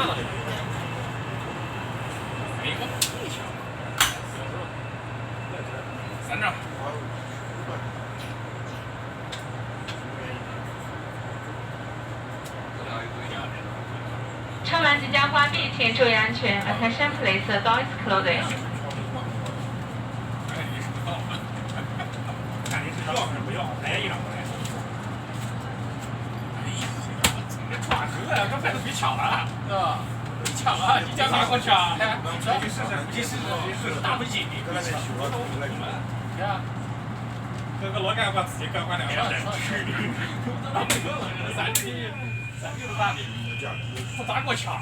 了。没个屁枪。3张。车门即将关闭，请注意安全。Attention, please. The door is closing. 看你是要还是不要，来一张过来。哎呀，这抓住了，刚才都被抢了，被抢了，你讲啥过去啊？来，你试试，打不进，你看，这个老干部自己干完2个人去，他没有3级都打的，不咋过抢。